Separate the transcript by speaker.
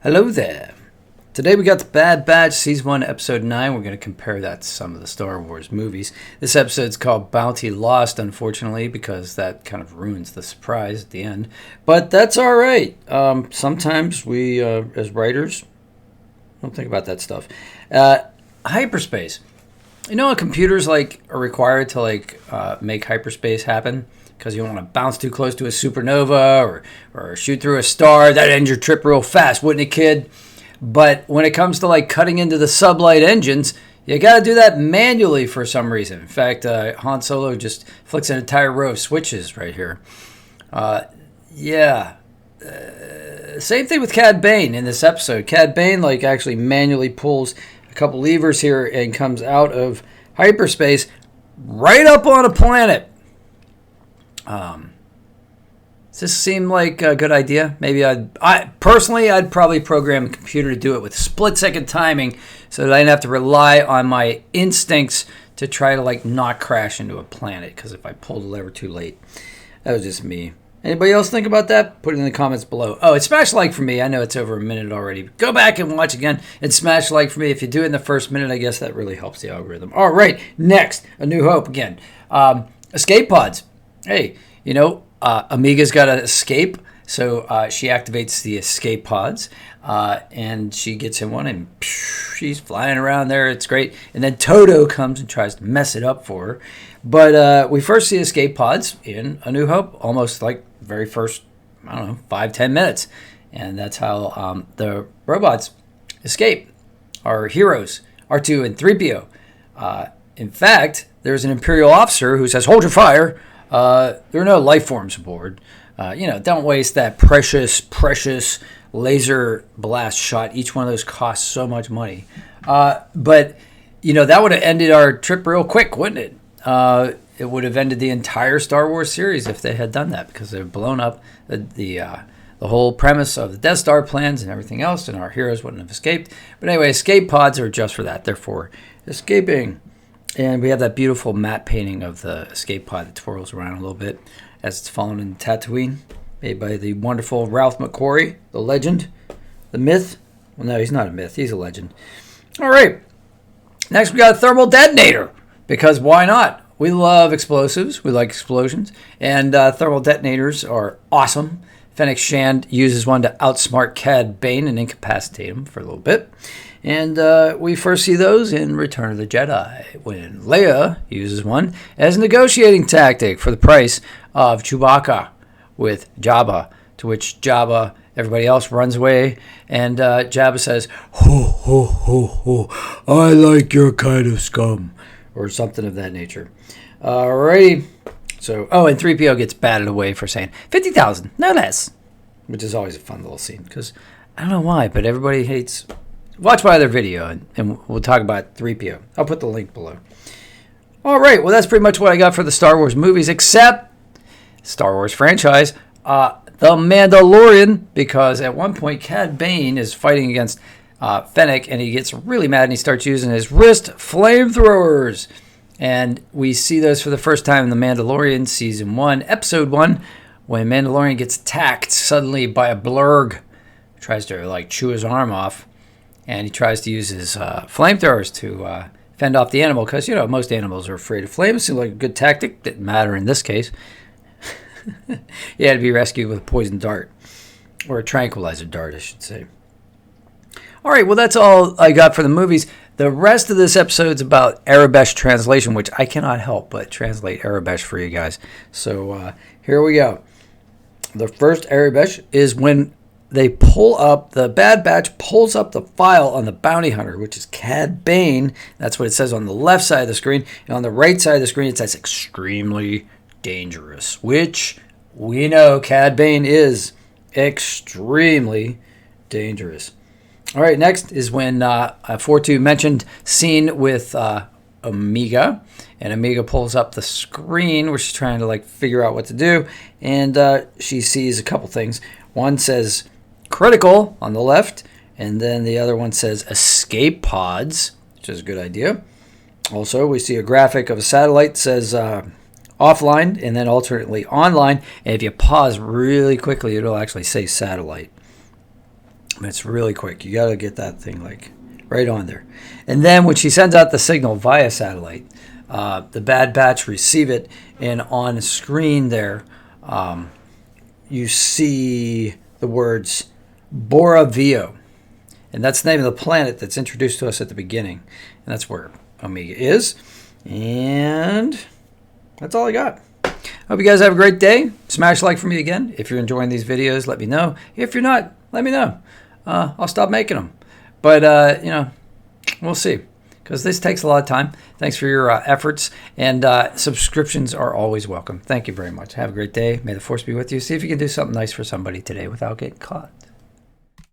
Speaker 1: Hello there. Today we got the Bad Batch Season 1 Episode 9. We're going to compare that to some of the Star Wars movies. This episode's called Bounty Lost, unfortunately, because that kind of ruins the surprise at the end. But that's all right. Sometimes we, as writers, don't think about that stuff. Hyperspace. You know, computers are required to make hyperspace happen because you don't want to bounce too close to a supernova or shoot through a star. That ends your trip real fast, wouldn't it, kid? But when it comes to cutting into the sublight engines, you got to do that manually for some reason. In fact, Han Solo just flicks an entire row of switches right here. Same thing with Cad Bane in this episode. Cad Bane actually manually pulls a couple levers here and comes out of hyperspace right up on a planet. Does this seem like a good idea? Maybe I'd probably program a computer to do it with split-second timing so that I didn't have to rely on my instincts to try to not crash into a planet, because if I pulled the lever too late. That was just me. Anybody else think about that? Put it in the comments below. Oh, it's smash like for me. I know it's over a minute already. Go back and watch again and smash like for me. If you do it in the first minute, I guess that really helps the algorithm. All right, next, A New Hope again. Escape pods. Hey, Amiga's got to escape, so she activates the escape pods, and she gets in one, and she's flying around there. It's great. And then Toto comes and tries to mess it up for her. But we first see escape pods in A New Hope, almost very first, 5-10 minutes. And that's how the robots escape. Our heroes, R2 and 3PO. In fact, there's an Imperial officer who says, "Hold your fire. There are no life forms aboard. Don't waste that precious laser blast shot. Each one of those costs so much money." But that would have ended our trip real quick, wouldn't it? It would have ended the entire Star Wars series if they had done that, because they've blown up the whole premise of the Death Star plans and everything else, and our heroes wouldn't have escaped. But anyway, escape pods are just for that. They're for escaping. And we have that beautiful matte painting of the escape pod that twirls around a little bit as it's falling in Tatooine, made by the wonderful Ralph McQuarrie, the legend, the myth. Well, no, he's not a myth. He's a legend. All right. Next, we got a thermal detonator, because why not? We love explosives. We like explosions. And thermal detonators are awesome. Fennec Shand uses one to outsmart Cad Bane and incapacitate him for a little bit. And we first see those in Return of the Jedi, when Leia uses one as a negotiating tactic for the price of Chewbacca with Jabba, to which Jabba, everybody else runs away, and Jabba says, "Ho, ho, ho, ho, I like your kind of scum," or something of that nature. Alrighty. So, and 3PO gets batted away for saying 50,000, no less, which is always a fun little scene, because I don't know why, but everybody hates... Watch my other video, and we'll talk about 3PO. I'll put the link below. All right, well, that's pretty much what I got for the Star Wars movies, except Star Wars franchise, The Mandalorian, because at one point, Cad Bane is fighting against Fennec, and he gets really mad, and he starts using his wrist flamethrowers. And we see those for the first time in The Mandalorian, Season 1, Episode 1, when Mandalorian gets attacked suddenly by a blurg. Tries to, chew his arm off. And he tries to use his flamethrowers to fend off the animal, because, most animals are afraid of flames. Seemed like a good tactic. Didn't matter in this case. He had to be rescued with a poison dart. Or a tranquilizer dart, I should say. All right, well, that's all I got for the movies. The rest of this episode's about Arabesh translation, which I cannot help but translate Arabesh for you guys. So here we go. The first Arabesh is when... the Bad Batch pulls up the file on the bounty hunter, which is Cad Bane. That's what it says on the left side of the screen. And on the right side of the screen, it says extremely dangerous, which we know Cad Bane is extremely dangerous. All right, next is when 4-2 mentioned scene with Amiga. And Amiga pulls up the screen where she's trying to figure out what to do. And she sees a couple things. One says... critical on the left, and then the other one says escape pods, which is a good idea. Also, we see a graphic of a satellite that says offline and then alternately online, and if you pause really quickly, it'll actually say satellite. It's really quick. You got to get that thing like right on there. And then when she sends out the signal via satellite, the Bad Batch receive it, and on screen there, you see the words Bora Vio. And that's the name of the planet that's introduced to us at the beginning. And that's where Omega is. And that's all I got. Hope you guys have a great day. Smash like for me again. If you're enjoying these videos, let me know. If you're not, let me know. I'll stop making them. But, we'll see. Because this takes a lot of time. Thanks for your efforts. And subscriptions are always welcome. Thank you very much. Have a great day. May the Force be with you. See if you can do something nice for somebody today without getting caught.